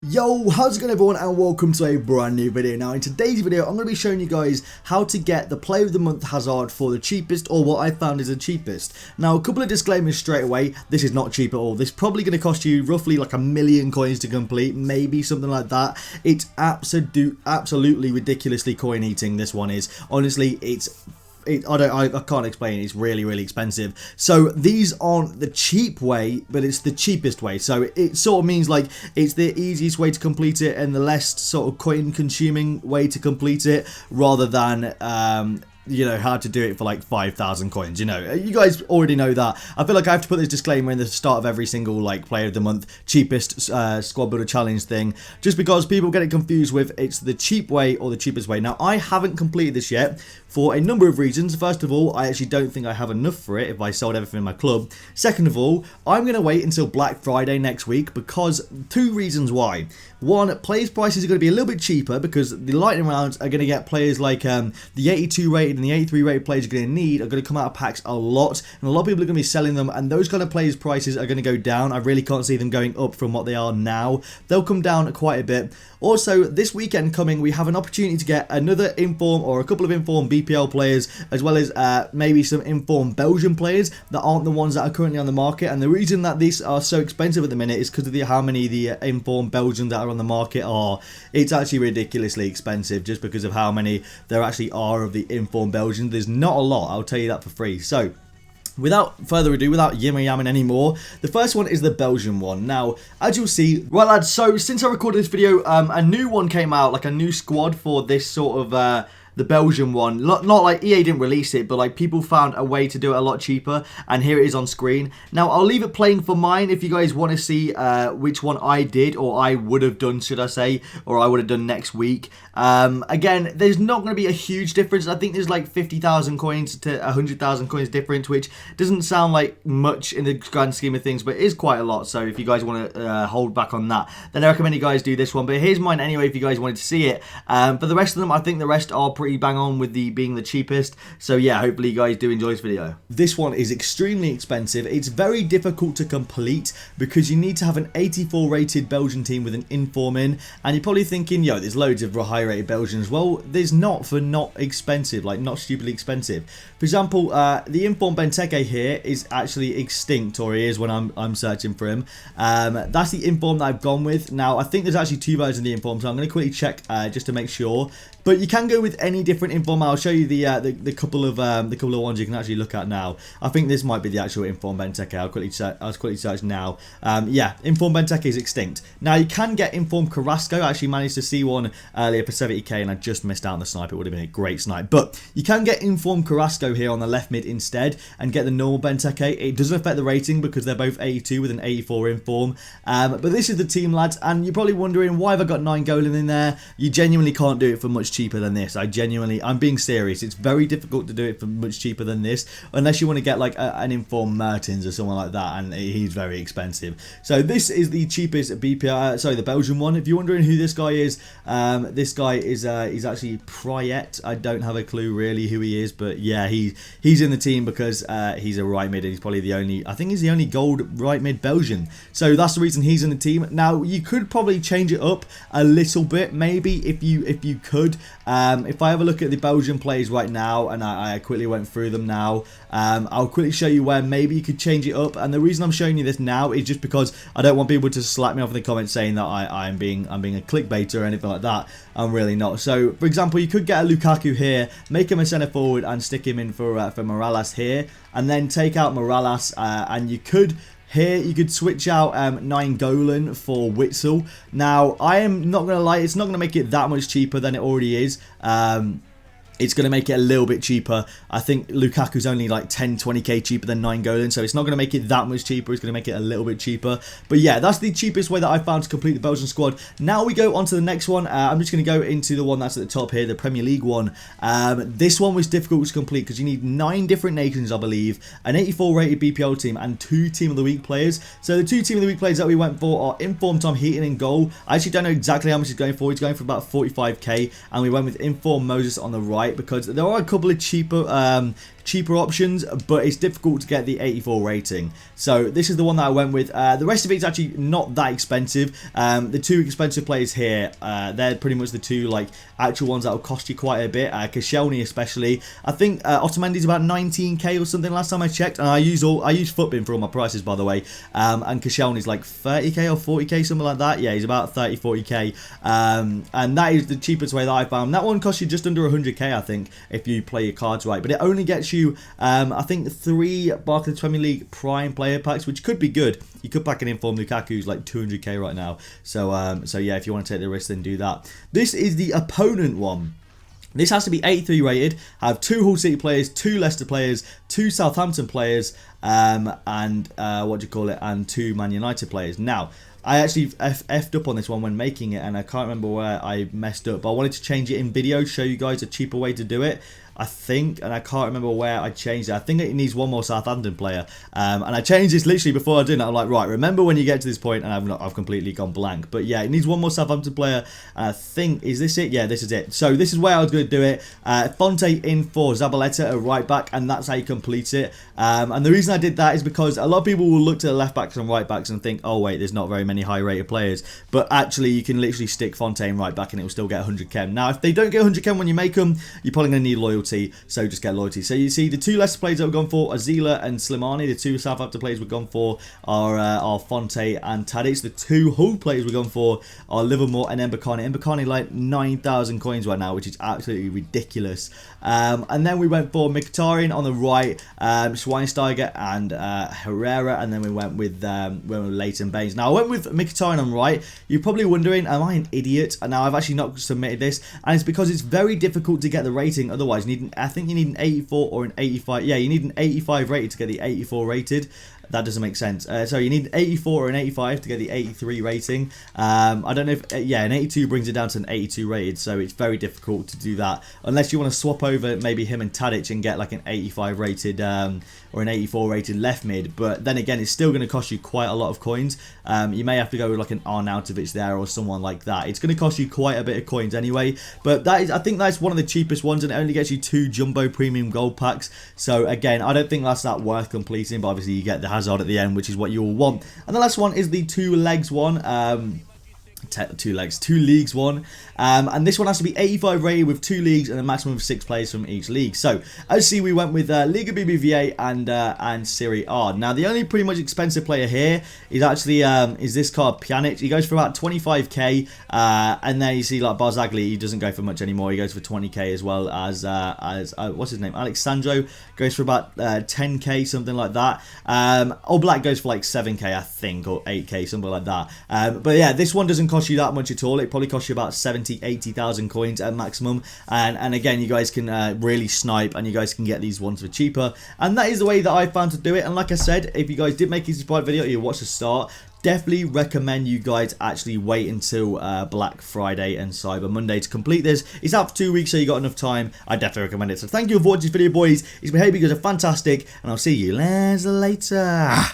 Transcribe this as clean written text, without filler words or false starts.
Yo, how's it going everyone, and welcome to a brand new video. Now in today's video I'm going to be showing you guys how to get the Player of the Month Hazard for the cheapest, or what I found is the cheapest. Now a couple of disclaimers straight away: this is not cheap at all. This is probably going to cost you roughly like 1,000,000 coins to complete, maybe something like that. It's absolutely ridiculously coin eating. This one is, honestly, I can't explain. It's really expensive. So these aren't the cheap way, but it's the cheapest way. So it sort of means like it's the easiest way to complete it and the less sort of coin consuming way to complete it, rather than you know, how to do it for like 5,000 coins. You know, you guys already know that. I feel like I have to put this disclaimer in the start of every single like Player of the Month cheapest squad builder challenge thing, just because people get it confused with it's the cheap way or the cheapest way. Now I haven't completed this yet for a number of reasons. First of all, I actually don't think I have enough for it if I sold everything in my club. Second of all, I'm going to wait until Black Friday next week, because two reasons why. One, players' prices are going to be a little bit cheaper because the lightning rounds are going to get players like the 82 rated and the 83 rated players you're going to need are going to come out of packs a lot, and a lot of people are going to be selling them, and those kind of players' prices are going to go down. I really can't see them going up from what they are now. They'll come down quite a bit. Also, this weekend coming, we have an opportunity to get another inform or a couple of informed BPL players, as well as maybe some informed Belgian players that aren't the ones that are currently on the market. And the reason that these are so expensive at the minute is because of how many the informed Belgians that are on the market are. It's actually ridiculously expensive just because of how many there actually are of the informed Belgians. There's not a lot, I'll tell you that for free. So without further ado, without yamming anymore, the first one is the Belgian one. Now, as you'll see, right lads, so since I recorded this video, a new one came out, like a new squad for this sort of the Belgian one. Not like EA didn't release it, but like people found a way to do it a lot cheaper, and here it is on screen. Now I'll leave it playing for mine if you guys want to see which one I did, or I would have done, should I say, or I would have done next week. Again, there's not going to be a huge difference. I think there's like 50,000 coins to 100,000 coins difference, which doesn't sound like much in the grand scheme of things, but it is quite a lot. So if you guys want to hold back on that, then I recommend you guys do this one. But here's mine anyway if you guys wanted to see it. For the rest of them, I think the rest are pretty bang on with being the cheapest. So yeah, hopefully you guys do enjoy this video. This one is extremely expensive. It's very difficult to complete because you need to have an 84 rated Belgian team with an inform in, and you're probably thinking, yo, there's loads of high rated Belgians. Well, there's not, for not expensive, like not stupidly expensive. For example, the inform Benteke here is actually extinct, or he is when I'm searching for him. That's the inform that I've gone with. Now I think there's actually two versions of the inform, so I'm going to quickly check just to make sure. But you can go with any different inform. I'll show you the couple of ones you can actually look at now. I think this might be the actual inform Benteke. I'll quickly search now. Yeah, inform Benteke is extinct. Now you can get inform Carrasco. I actually managed to see one earlier for 70k, and I just missed out on the snipe. It would have been a great snipe. But you can get inform Carrasco here on the left mid instead, and get the normal Benteke. It doesn't affect the rating because they're both 82 with an 84 inform. But this is the team, lads, and you're probably wondering, why have I got 9 Golan in there? You genuinely can't do it for much cheaper than this. I'm being serious. It's very difficult to do it for much cheaper than this, unless you want to get like an informed Mertens or someone like that, and he's very expensive. So this is the cheapest BPR, sorry, the Belgian one. If you're wondering who this guy is, this guy is he's actually Prayet. I don't have a clue really who he is, but yeah, he's in the team because he's a right mid, and he's probably the only, I think he's the only gold right mid Belgian. So that's the reason he's in the team. Now you could probably change it up a little bit, maybe, if you could. If I have a look at the Belgian players right now, and I quickly went through them now, I'll quickly show you where maybe you could change it up. And the reason I'm showing you this now is just because I don't want people to slap me off in the comments saying that I'm being a clickbaiter or anything like that. I'm really not. So for example, you could get a Lukaku here, make him a centre forward, and stick him in for Morales here, and then take out Morales, and you could. Here, you could switch out 9 Golan for Witsel. Now, I am not going to lie, it's not going to make it that much cheaper than it already is. It's going to make it a little bit cheaper. I think Lukaku's only like 10-20k cheaper than 9 Golan, so it's not going to make it that much cheaper. It's going to make it a little bit cheaper. But yeah, that's the cheapest way that I found to complete the Belgian squad. Now we go on to the next one. I'm just going to go into the one that's at the top here, the Premier League one. This one was difficult to complete because you need 9 different nations, I believe, an 84 rated BPL team, and 2 Team of the Week players. So the 2 Team of the Week players that we went for are informed Tom Heaton in goal. I actually don't know exactly how much he's going for. He's going for about 45k, and we went with informed Moses on the right. right, because there are a couple of cheaper options, but it's difficult to get the 84 rating. So this is the one that I went with. The rest of it is actually not that expensive. The two expensive players here, they're pretty much the two like actual ones that will cost you quite a bit. Koscielny especially. I think Otamendi's about 19k or something last time I checked, and I use Footbin for all my prices, by the way. And Koscielny's like 30k or 40k, something like that. Yeah, he's about 30-40k. And that is the cheapest way that I found. That one costs you just under 100k, I think, if you play your cards right. But it only gets you, I think, 3 Barclays Premier League Prime player packs, which could be good. You could pack an informed Lukaku, who's like 200k right now. So yeah, if you want to take the risk, then do that. This is the opponent one. This has to be 83 rated, have 2 Hull City players, 2 Leicester players, 2 Southampton players, and what do you call it, and 2 Man United players. Now, I actually effed up on this one when making it, and I can't remember where I messed up, but I wanted to change it in video, show you guys a cheaper way to do it, I think, and I can't remember where I changed it. I think it needs 1 more Southampton player, and I changed this literally before I did it. I'm like, right, remember when you get to this point, and I've completely gone blank. But yeah, it needs 1 more Southampton player, and I think, is this it? Yeah, this is it. So this is where I was going to do it. Fonte in for Zabaleta, a right back, and that's how you complete it. And the reason I did that is because a lot of people will look to the left backs and right backs and think, oh wait, there's not very many high rated players, but actually you can literally stick Fonte in right back and it will still get 100 chem. Now, if they don't get 100 chem when you make them, you're probably going to need loyalty. So just get loyalty. So you see the 2 Leicester players that we've gone for, Azila and Slimani. The 2 Southampton players we've gone for are Fonte and Tadic. The 2 Hull players we've gone for are Livermore and Mbakani. Mbakani like 9,000 coins right now, which is absolutely ridiculous. And then we went for Mkhitaryan on the right, Schweinsteiger and Herrera, and then we went with Leighton Baines. Now I went with Mkhitaryan on right. You're probably wondering, am I an idiot? And now I've actually not submitted this, and it's because it's very difficult to get the rating. Otherwise, I think you need an 84 or an 85. Yeah, you need an 85 rated to get the 84 rated. That doesn't make sense. So you need an 84 or an 85 to get the 83 rating. I don't know if, yeah, an 82 brings it down to an 82 rated, so it's very difficult to do that. Unless you want to swap over maybe him and Tadic and get like an 85 rated or an 84 rated left mid. But then again, it's still going to cost you quite a lot of coins. You may have to go with like an Arnautovic there or someone like that. It's going to cost you quite a bit of coins anyway. But that is, I think that's one of the cheapest ones, and it only gets you 2 Jumbo Premium Gold packs. So again, I don't think that's that worth completing, but obviously you get the Hazard at the end, which is what you all want. And the last one is the 2 legs one. 2 leagues one, and this one has to be 85 rated with 2 leagues and a maximum of 6 players from each league. So as you see, we went with Liga BBVA and Serie A. Now the only pretty much expensive player here is actually is this card Pjanic. He goes for about 25k, and then you see like Barzagli, he doesn't go for much anymore. He goes for 20k, as well as what's his name, Alexandro, goes for about 10k, something like that. Oblak goes for like 7k, I think, or 8k, something like that. But yeah, this one doesn't cost you that much at all. It probably costs you about 70,000-80,000 coins at maximum, and again, you guys can really snipe, and you guys can get these ones for cheaper. And that is the way that I found to do it. And like I said, if you guys did make this part video, you watch the start, definitely recommend you guys actually wait until Black Friday and Cyber Monday to complete this. It's out for 2 weeks, so you got enough time. I definitely recommend it. So thank you for watching this video, boys. It's been, hope you guys are fantastic, and I'll see you later.